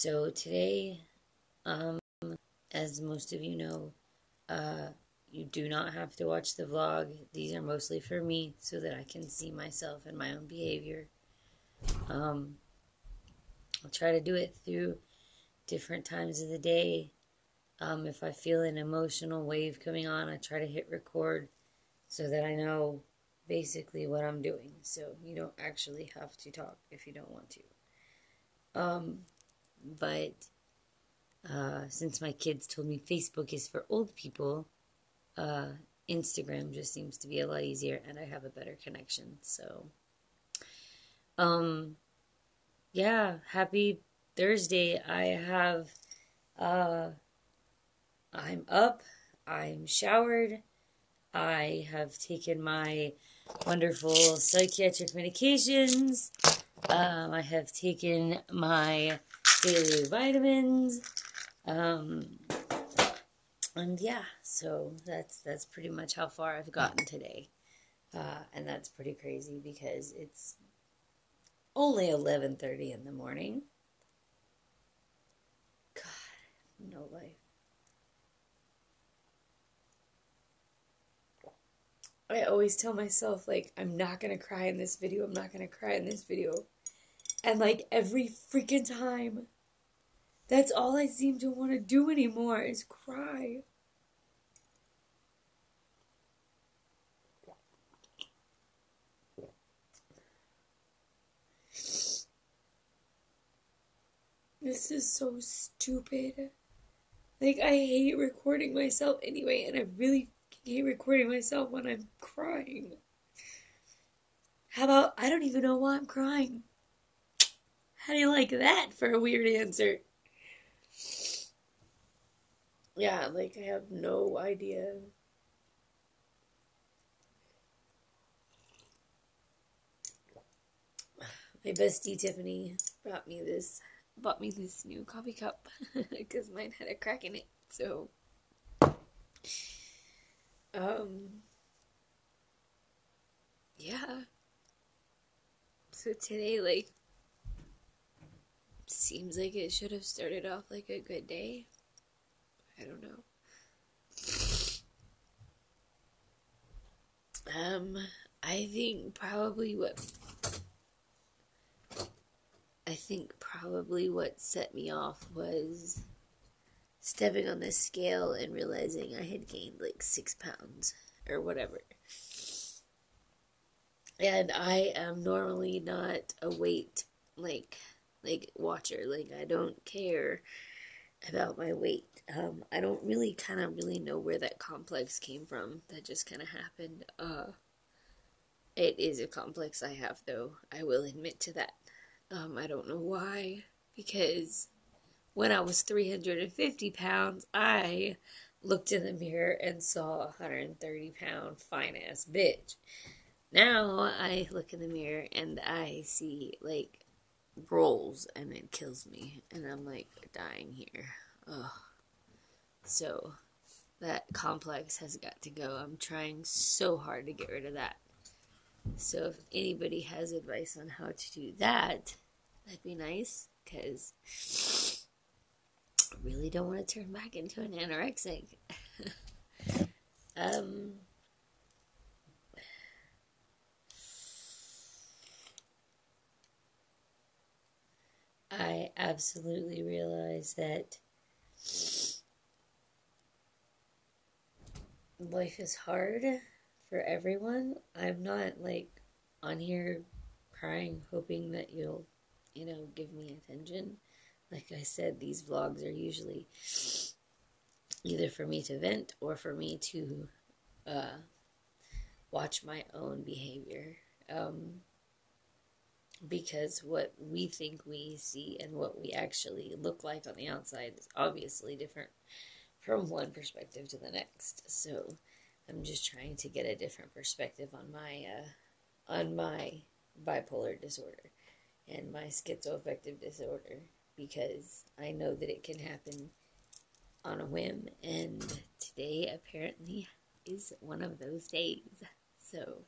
So today, as most of you know, you do not have to watch the vlog. These are mostly for me so that I can see myself and my own behavior. I'll try to do it through different times of the day. If I feel an emotional wave coming on, I try to hit record so that I know basically what I'm doing. So you don't actually have to talk if you don't want to. But since my kids told me Facebook is for old people, Instagram just seems to be a lot easier and I have a better connection. So, yeah, happy Thursday. I'm up, I'm showered, I have taken my wonderful psychiatric medications, I have taken my daily vitamins, and yeah, so that's pretty much how far I've gotten today, and that's pretty crazy because it's only 11:30 in the morning. God, no life. I always tell myself, like, I'm not gonna cry in this video, I'm not gonna cry in this video. And, like, every freaking time, that's all I seem to want to do anymore is cry. This is so stupid. Like, I hate recording myself anyway, and I really hate recording myself when I'm crying. How about, I don't even know why I'm crying. How do you like that for a weird answer? Yeah, like, I have no idea. My bestie Tiffany bought me this new coffee cup because mine had a crack in it. So, yeah. So today, like, seems like it should have started off like a good day. I don't know. I think probably what set me off was stepping on the scale and realizing I had gained like 6 pounds or whatever. And I am normally not a weight like watcher. Like, I don't care about my weight. I don't really know where that complex came from. That just kind of happened. It is a complex I have, though. I will admit to that. I don't know why, because when I was 350 pounds, I looked in the mirror and saw a 130-pound fine-ass bitch. Now I look in the mirror and I see, like, rolls, and it kills me, and I'm, like, dying here. Ugh. So, that complex has got to go. I'm trying so hard to get rid of that. So if anybody has advice on how to do that, that'd be nice, because I really don't want to turn back into an anorexic. I absolutely realize that life is hard for everyone. I'm not, like, on here crying hoping that you'll, give me attention. Like I said, these vlogs are usually either for me to vent or for me to watch my own behavior. Because what we think we see and what we actually look like on the outside is obviously different from one perspective to the next. So I'm just trying to get a different perspective on my bipolar disorder and my schizoaffective disorder, because I know that it can happen on a whim, and today apparently is one of those days. So,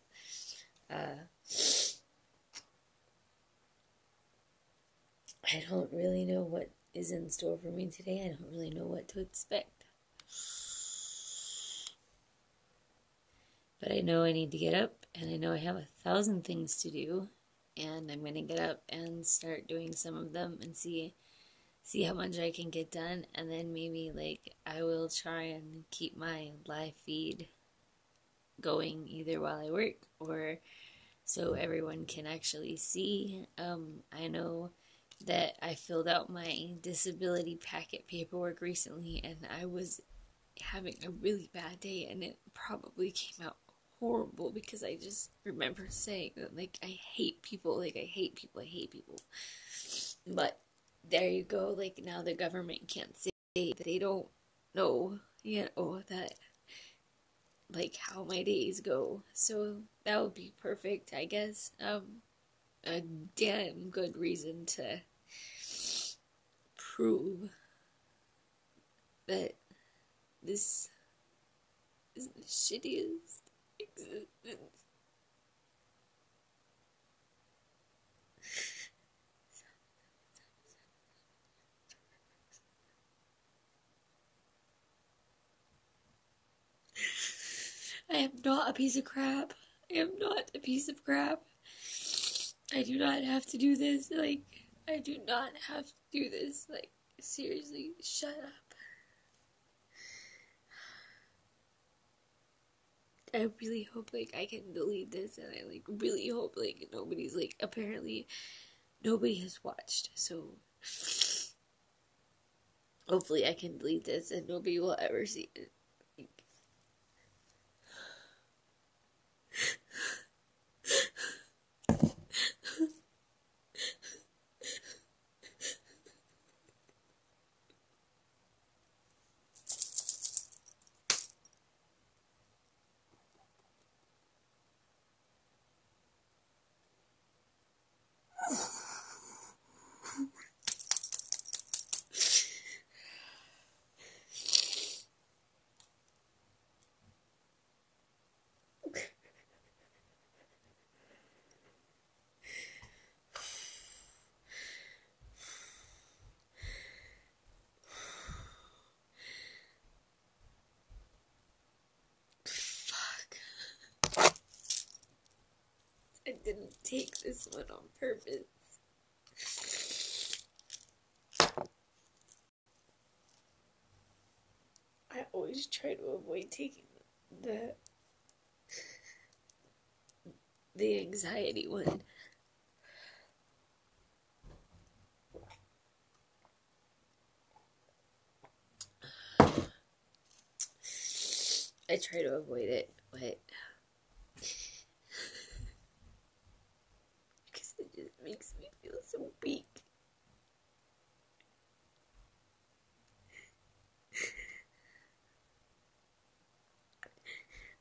I don't really know what is in store for me today. I don't really know what to expect. But I know I need to get up, and I know I have 1,000 things to do, and I'm gonna get up and start doing some of them and see how much I can get done, and then maybe like I will try and keep my live feed going either while I work or so everyone can actually see. I know that I filled out my disability packet paperwork recently, and I was having a really bad day, and it probably came out horrible because I just remember saying that, like, I hate people, like, I hate people, I hate people. But there you go, like, now the government can't say that they don't know, that, like, how my days go. So that would be perfect, I guess. A damn good reason to prove that this is the shittiest existence. I am not a piece of crap. I am not a piece of crap. I do not have to do this. Like, I do not have to do this. Like, seriously, shut up. I really hope, like, I can delete this, and I, like, really hope, like, nobody's, like, apparently nobody has watched, so hopefully I can delete this and nobody will ever see it. I didn't take this one on purpose. I always try to avoid taking the anxiety one. I try to avoid it, but because it just makes me feel so weak.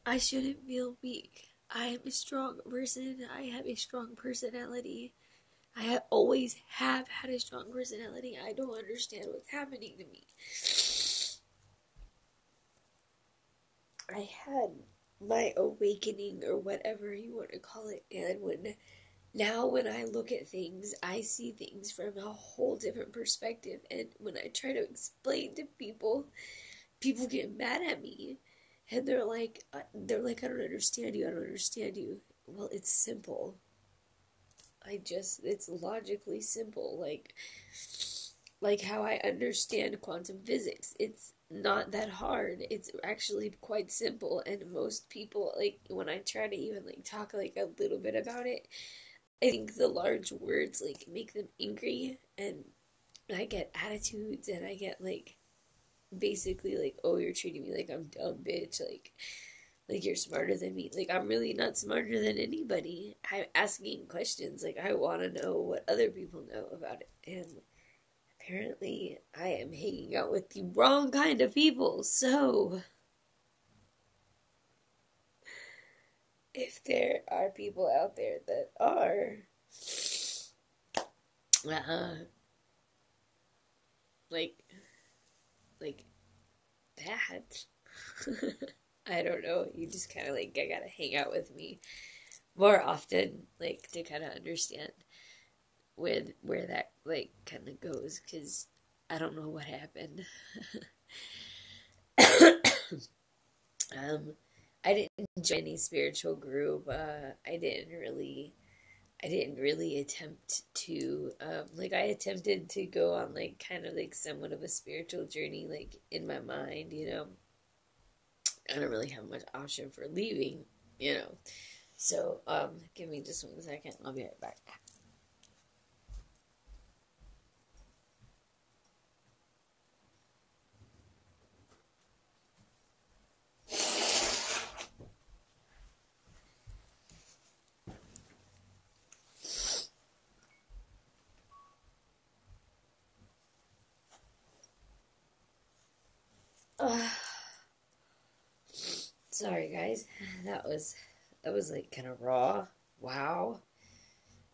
I shouldn't feel weak. I am a strong person. I have a strong personality. I always have had a strong personality. I don't understand what's happening to me. I had my awakening, or whatever you want to call it, and when I look at things, I see things from a whole different perspective, and when I try to explain to people, people get mad at me, and they're like, I don't understand you, I don't understand you. Well, it's simple. It's logically simple, like how I understand quantum physics. It's not that hard. It's actually quite simple, and most people, like, when I try to even like talk like a little bit about it, I think the large words like make them angry, and I get attitudes, and I get like basically like, oh, you're treating me like I'm dumb, bitch, like you're smarter than me. Like, I'm really not smarter than anybody. I'm asking questions. Like, I want to know what other people know about it. And apparently, I am hanging out with the wrong kind of people. So, if there are people out there that are, like that, I don't know. You just kind of like, I gotta hang out with me more often, like, to kind of understand where that like kind of goes, because I don't know what happened. I didn't join any spiritual group. I didn't really attempt to, like, I attempted to go on, like, kind of like somewhat of a spiritual journey, like, in my mind, you know. I don't really have much option for leaving, you know. So, give me just 1 second. I'll be right back. Sorry, guys. That was like kind of raw. Wow.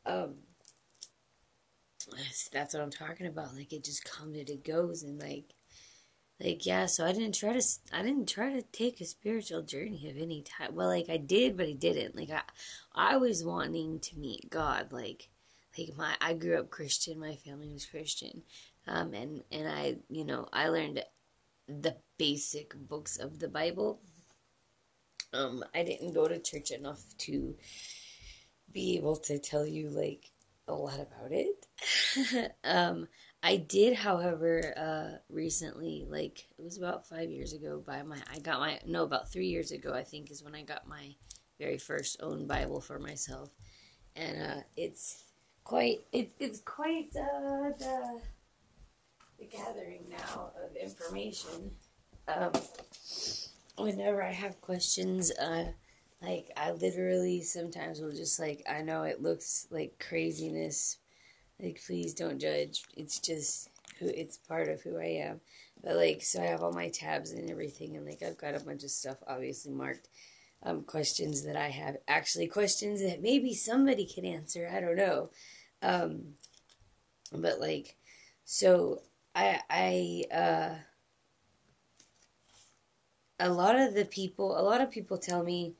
Um, that's what I'm talking about. Like it just comes and it goes, and like yeah. So I didn't try to take a spiritual journey of any type. Well, like I did, but I didn't. Like I was wanting to meet God. I grew up Christian. My family was Christian. And I, you know, I learned the basic books of the Bible. I didn't go to church enough to be able to tell you like a lot about it. I did, however, recently, like it was about 5 years ago, about 3 years ago, I think, is when I got my very first own Bible for myself, and it's quite the gathering now of information. Um, Whenever I have questions, like I literally sometimes will just like, I know it looks like craziness, like please don't judge. It's just it's part of who I am. But like, so I have all my tabs and everything, and like I've got a bunch of stuff obviously marked. Questions that I have, actually questions that maybe somebody can answer. I don't know. Um, but like, so a lot of people tell me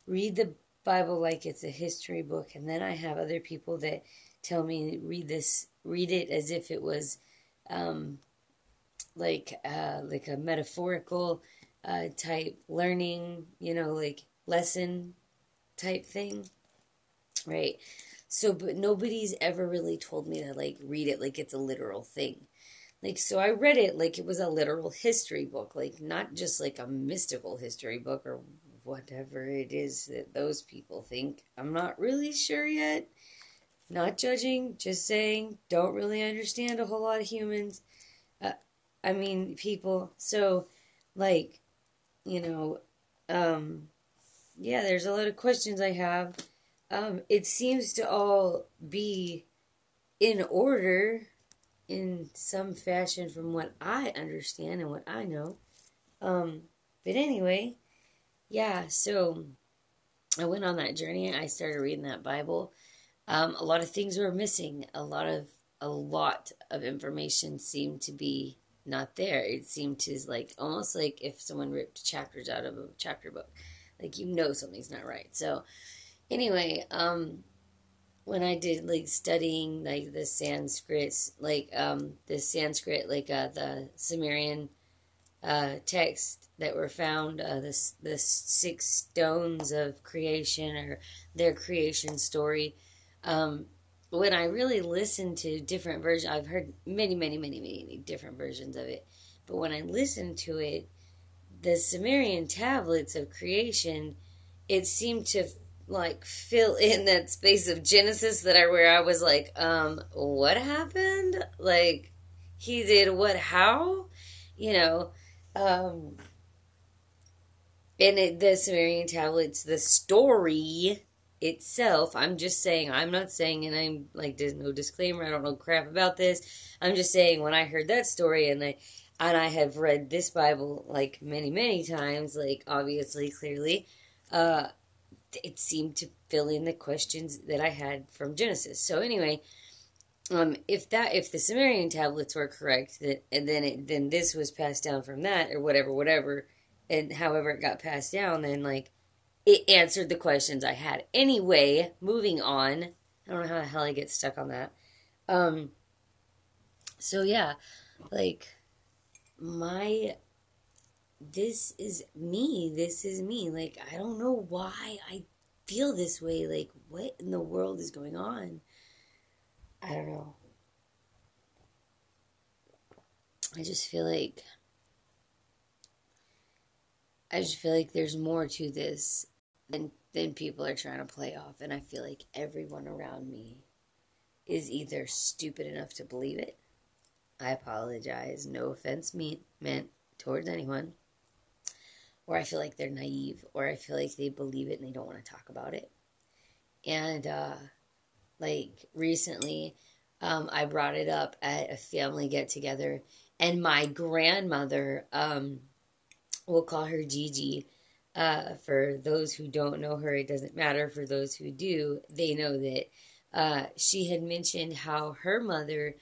read the Bible like it's a history book, and then I have other people that tell me read it as if it was like a metaphorical type learning, you know, like lesson type thing, right? So, but nobody's ever really told me to like read it like it's a literal thing. Like, so I read it like it was a literal history book, like not just like a mystical history book or whatever it is that those people think. I'm not really sure yet. Not judging, just saying, don't really understand a whole lot of humans. Uh, I mean, people. So, like, you know, yeah, there's a lot of questions I have. It seems to all be in order in some fashion from what I understand and what I know. But anyway, yeah, so I went on that journey. I started reading that Bible. A lot of things were missing. A lot of information seemed to be not there. It seemed to like almost like if someone ripped chapters out of a chapter book. Like you know something's not right. So anyway, when I did like studying like the Sanskrit, the Sumerian text that were found, the 6 stones of creation or their creation story. When I really listened to different versions, I've heard many different versions of it. But when I listened to it, the Sumerian tablets of creation, it seemed to like fill in that space of Genesis where I was like, what happened? Like, he did what? How? You know, um, the Sumerian tablets, the story itself. I'm just saying. I'm not saying, and I'm like, there's no disclaimer. I don't know crap about this. I'm just saying when I heard that story and I have read this Bible like many times, like obviously, clearly, uh, it seemed to fill in the questions that I had from Genesis. So anyway, if the Sumerian tablets were correct, then this was passed down from that or whatever, and however it got passed down, then like it answered the questions I had. Anyway, moving on. I don't know how the hell I get stuck on that. So yeah, Like, my, this is me. Like, I don't know why I feel this way. Like, what in the world is going on? I don't know. I just feel like, I just feel like there's more to this than people are trying to play off. And I feel like everyone around me is either stupid enough to believe it. I apologize. No offense meant towards anyone. Or I feel like they're naive. Or I feel like they believe it and they don't want to talk about it. And, like, recently, I brought it up at a family get together. And my grandmother, we'll call her Gigi. For those who don't know her, it doesn't matter. For those who do, they know that she had mentioned how her mother,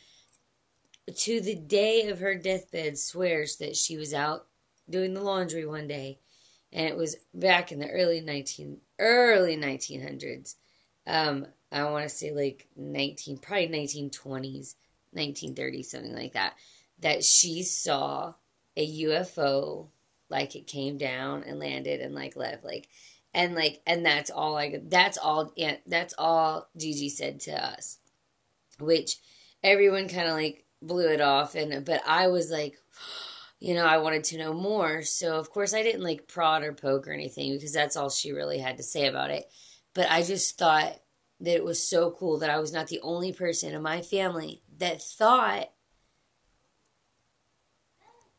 to the day of her deathbed, swears that she was out doing the laundry one day, and it was back in the early 1900s. I want to say like probably 1920s, 1930s, something like that. That she saw a UFO, like it came down and landed and like left, and that's all Gigi said to us, which everyone kind of like blew it off, but I was like, I wanted to know more. So of course I didn't like prod or poke or anything because that's all she really had to say about it. But I just thought that it was so cool that I was not the only person in my family that thought,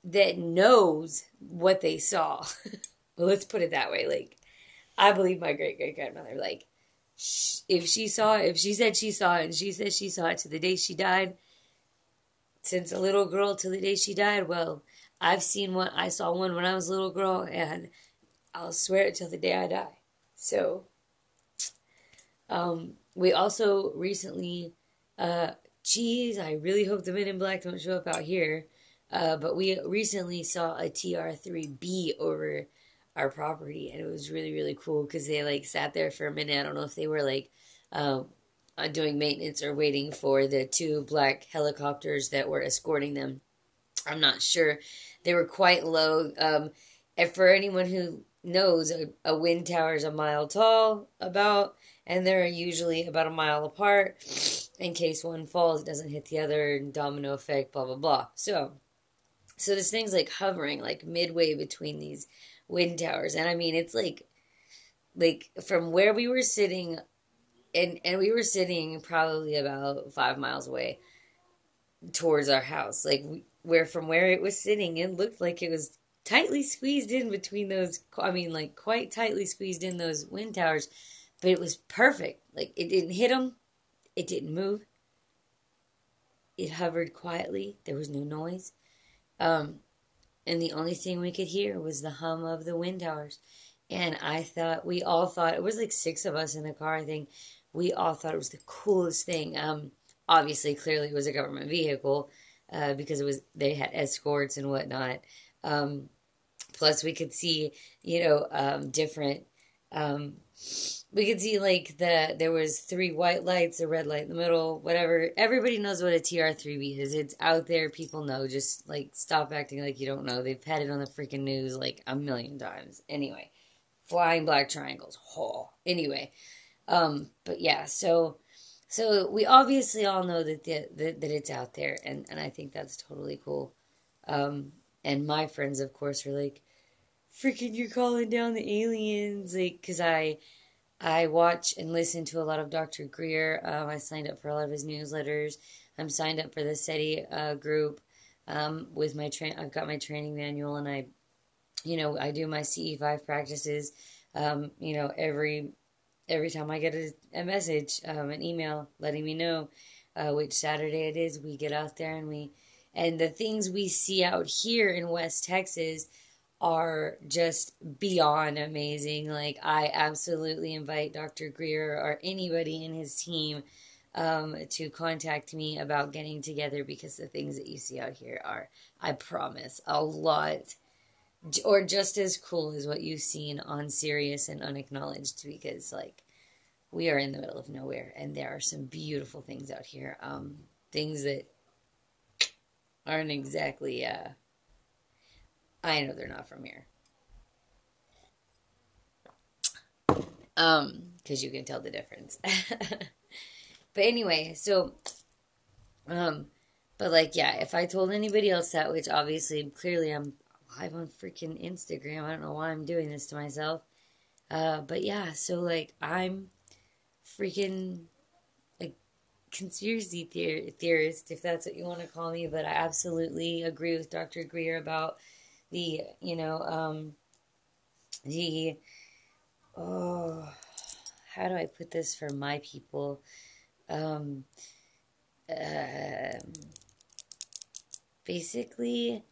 that knows what they saw. Well, let's put it that way. Like, I believe my great great grandmother. Like, if she said she saw it, and she said she saw it to the day she died, since a little girl till the day she died, well, I've seen one. I saw one when I was a little girl, and I'll swear it till the day I die. So, we also recently, geez, I really hope the Men in Black don't show up out here. But we recently saw a TR-3B over our property, and it was really, really cool because they like sat there for a minute. I don't know if they were like doing maintenance or waiting for the two black helicopters that were escorting them. I'm not sure. They were quite low. And for anyone who knows, a wind tower is a mile tall, about, and they're usually about a mile apart. In case one falls, it doesn't hit the other, domino effect, blah, blah, blah. So this thing's like hovering like midway between these wind towers. And I mean, it's like from where we were sitting, and we were sitting probably about 5 miles away towards our house. Like, where from where it was sitting, it looked like it was tightly squeezed in between those, I mean, like quite tightly squeezed in those wind towers, but it was perfect. Like, it didn't hit them, it didn't move, it hovered quietly, there was no noise. And the only thing we could hear was the hum of the wind towers. And we all thought, it was like 6 of us in the car, I think. We all thought it was the coolest thing. Obviously, clearly it was a government vehicle, because they had escorts and whatnot. Plus we could see, different, we could see like there was 3 white lights, a red light in the middle, whatever. Everybody knows what a TR-3B is. It's out there. People know. Just like stop acting like you don't know. They've had it on the freaking news like a million times. Anyway, flying black triangles. Oh. Anyway, but yeah. So we obviously all know that it's out there, and I think that's totally cool. And my friends, of course, are like, freaking, you're calling down the aliens, like, because I watch and listen to a lot of Dr. Greer. I signed up for a lot of his newsletters. I'm signed up for the SETI group, with my I've got my training manual, and I do my CE5 practices. Every time I get a message, an email letting me know which Saturday it is, we get out there and the things we see out here in West Texas are just beyond amazing. Like, I absolutely invite Dr. Greer or anybody in his team to contact me about getting together, because the things that you see out here are, I promise, a lot, or just as cool as what you've seen on Sirius and Unacknowledged, because, like, we are in the middle of nowhere, and there are some beautiful things out here. Things that aren't exactly, I know they're not from here. Because you can tell the difference. But anyway, so, but like, yeah, if I told anybody else that, which obviously, clearly I'm live on freaking Instagram. I don't know why I'm doing this to myself. But yeah, so like, I'm freaking a conspiracy theorist, if that's what you want to call me, but I absolutely agree with Dr. Greer about the, the, oh, how do I put this for my people? Um, uh, Basically,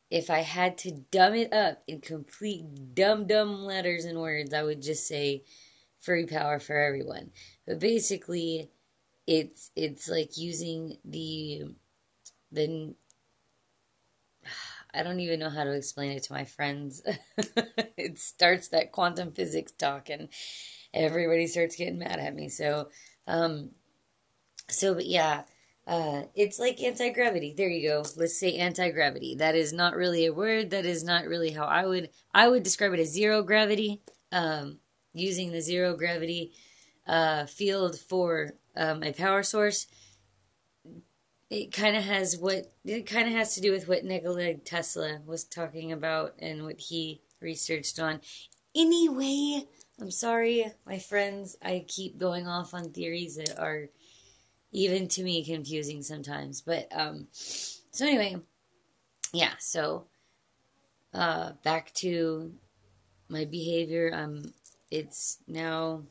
if I had to dumb it up in complete dumb letters and words, I would just say free power for everyone. But basically, it's like using the I don't even know how to explain it to my friends. It starts that quantum physics talk and everybody starts getting mad at me. Um, but yeah, it's like anti-gravity. There you go. Let's say anti-gravity. That is not really a word. That is not really how I would describe it as zero gravity. Using the zero gravity field for a power source. It kind of has to do with what Nikola Tesla was talking about and what he researched on. Anyway, I'm sorry, my friends. I keep going off on theories that are even to me confusing sometimes. But so anyway, yeah. So back to my behavior. It's now.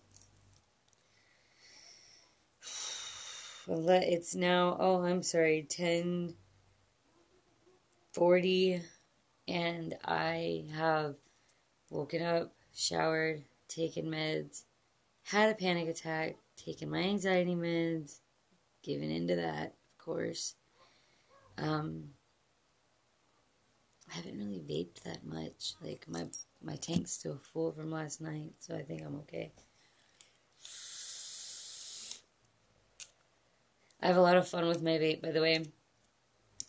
It's now. Oh, I'm sorry. 10:40, and I have woken up, showered, taken meds, had a panic attack, taken my anxiety meds, given into that, of course. I haven't really vaped that much. Like my tank's still full from last night, so I think I'm okay. I have a lot of fun with my vape, by the way.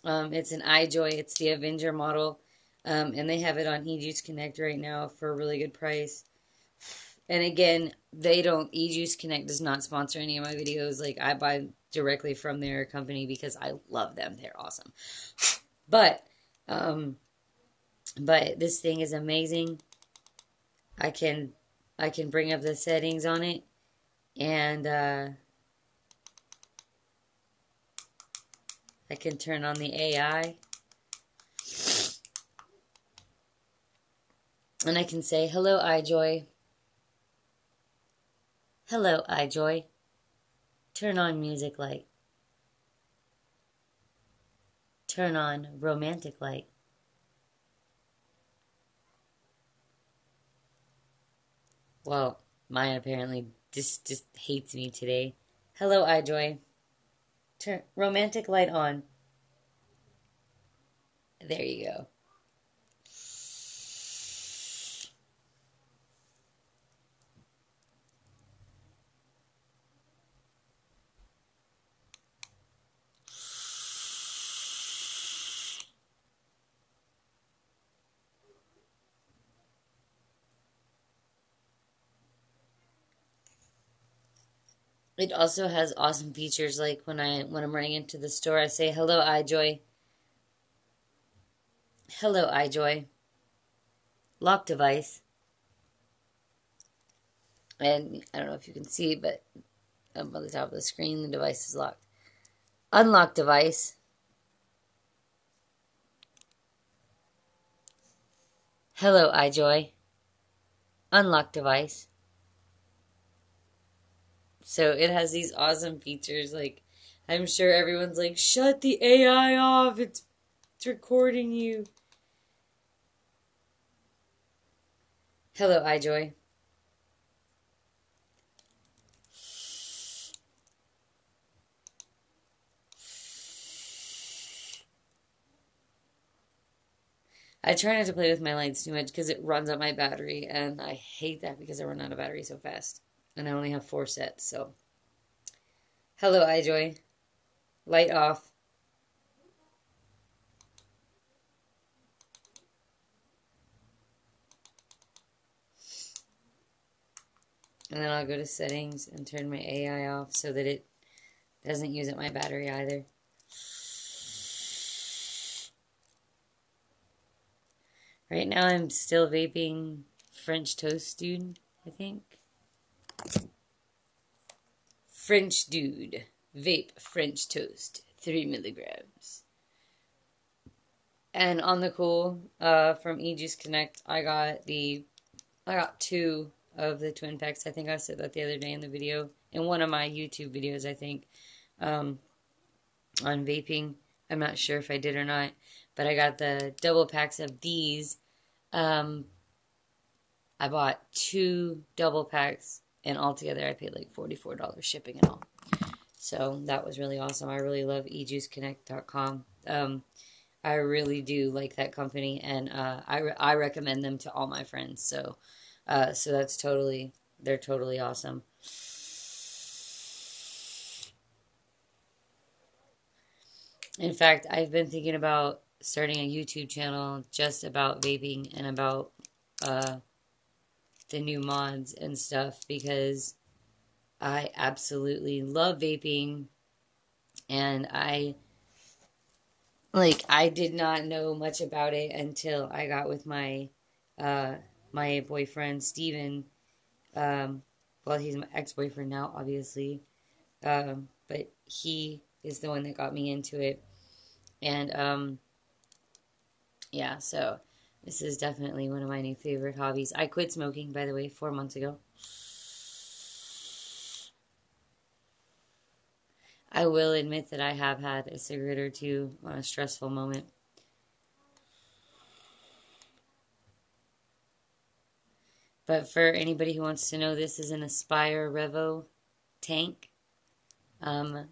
It's an iJoy. It's the Avenger model, and they have it on eJuice Connect right now for a really good price. And again, eJuice Connect does not sponsor any of my videos. Like, I buy directly from their company because I love them. They're awesome. But this thing is amazing. I can bring up the settings on it, and I can turn on the AI, and I can say, hello, iJoy. Hello, iJoy. Turn on music light. Turn on romantic light. Well, mine apparently just hates me today. Hello, iJoy. Turn romantic light on. There you go. It also has awesome features like when I'm running into the store, I say, hello, iJoy. Hello, iJoy. Lock device. And I don't know if you can see, but up on the top of the screen, the device is locked. Unlock device. Hello, iJoy. Unlock device. So it has these awesome features. Like, I'm sure everyone's like, shut the AI off. It's recording you. Hello, iJoy. I try not to play with my lights too much because it runs out my battery, and I hate that because I run out of battery so fast. And I only have 4 sets, so. Hello, iJoy. Light off. And then I'll go to settings and turn my AI off so that it doesn't use up my battery either. Right now I'm still vaping French Toast Dude, I think. French Dude. Vape French Toast. 3 milligrams. And on the cool, from eJuice Connect, I got 2 of the twin packs. I think I said that the other day in the video. In one of my YouTube videos, I think. On vaping. I'm not sure if I did or not. But I got the double packs of these. I bought 2 double packs. And altogether, I paid like $44 shipping and all. So that was really awesome. I really love ejuiceconnect.com. I really do like that company, and I recommend them to all my friends. So they're totally awesome. In fact, I've been thinking about starting a YouTube channel just about vaping and about the new mods and stuff, because I absolutely love vaping, and I did not know much about it until I got with my my boyfriend Steven. Well, he's my ex-boyfriend now, obviously, but he is the one that got me into it. And yeah, so this is definitely one of my new favorite hobbies. I quit smoking, by the way, 4 months ago. I will admit that I have had a cigarette or two on a stressful moment. But for anybody who wants to know, this is an Aspire Revo tank. And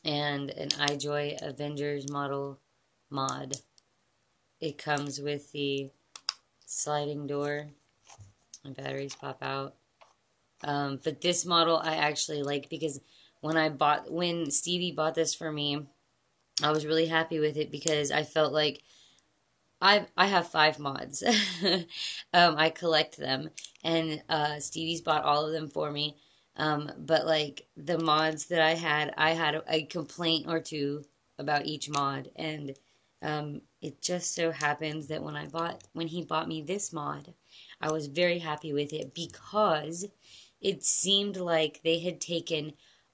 an iJoy Avengers model mod. It comes with the sliding door. My batteries pop out. But this model I actually like, because when Stevie bought this for me, I was really happy with it, because I felt like I have 5 mods. I collect them, and Stevie's bought all of them for me. But like the mods that I had a complaint or two about each mod, and it just so happens that when he bought me this mod, I was very happy with it, because it seemed like they had taken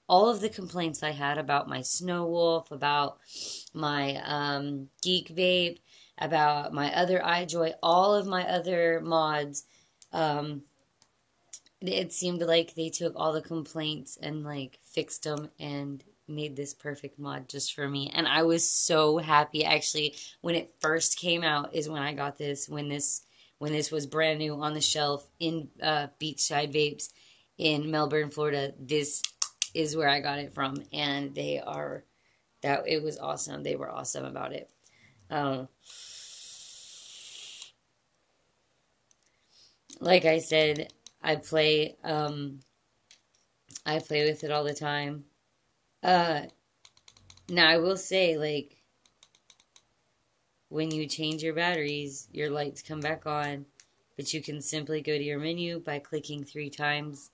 all of the complaints I had about my Snow Wolf, about my Geek Vape, about my other iJoy, all of my other mods. It seemed like they took all the complaints and like fixed them and made this perfect mod just for me. And I was so happy. Actually, when it first came out is when I got this, when this was brand new on the shelf in Beachside Vapes in Melbourne, Florida. This is where I got it from, and it was awesome. They were awesome about it. Like I said, I play with it all the time. Now I will say, like, when you change your batteries, your lights come back on, but you can simply go to your menu by clicking 3 times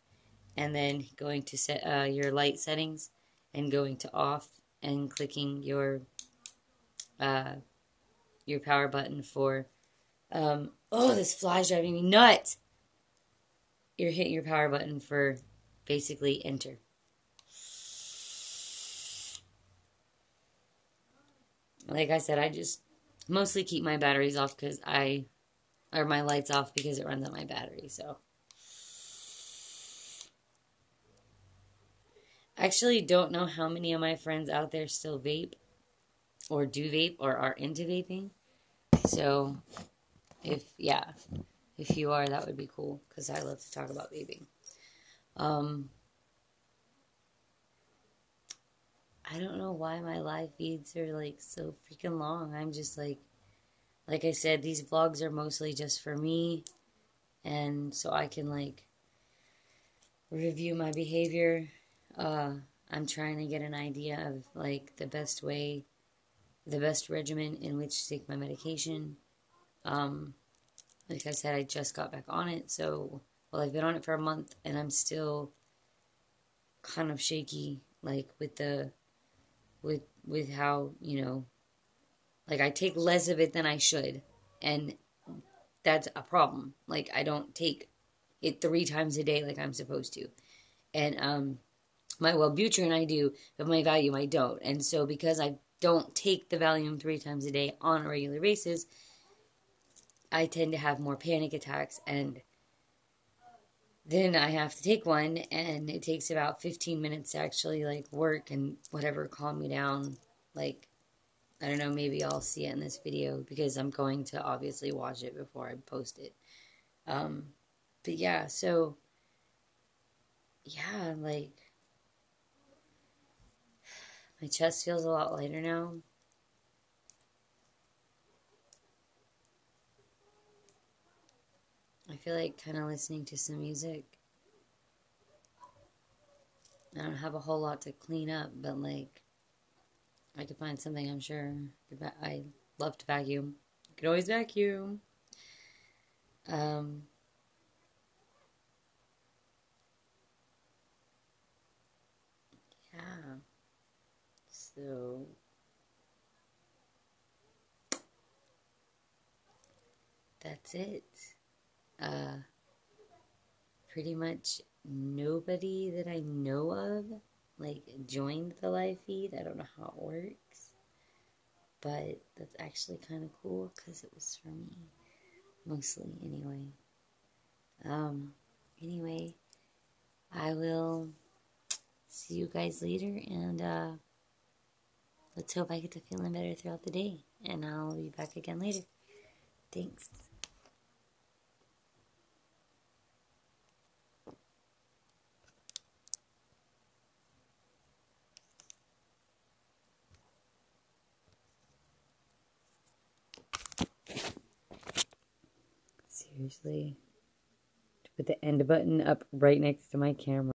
and then going to set your light settings and going to off and clicking your power button for oh, this fly's driving me nuts. You're hitting your power button for basically enter. Like I said, I just mostly keep my batteries off or my lights off, because it runs on my battery, so. I actually don't know how many of my friends out there still vape, or do vape, or are into vaping. So, if you are, that would be cool, because I love to talk about vaping. I don't know why my live feeds are like so freaking long. I'm just like I said, these vlogs are mostly just for me, and so I can like review my behavior. I'm trying to get an idea of like the best regimen in which to take my medication. Like I said, I just got back on it, so Well, I've been on it for a month and I'm still kind of shaky, like with how, like I take less of it than I should. And that's a problem. Like I don't take it 3 times a day like I'm supposed to. And my Wellbutrin I do, but my Valium I don't. And so because I don't take the Valium 3 times a day on a regular basis, I tend to have more panic attacks, and then I have to take one, and it takes about 15 minutes to actually like work and whatever calm me down. Like, I don't know, maybe I'll see it in this video because I'm going to obviously watch it before I post it. Um, but yeah, so yeah, like my chest feels a lot lighter now. I feel like kind of listening to some music. I don't have a whole lot to clean up, but like I could find something, I'm sure. I love to vacuum. You can always vacuum. Um, yeah. So that's it. Uh, pretty much nobody that I know of like joined the live feed. I don't know how it works, but that's actually kind of cool because it was for me mostly anyway. Um, anyway, I will see you guys later, and let's hope I get to feeling better throughout the day, and I'll be back again later. Thanks. Seriously. To put the end button up right next to my camera.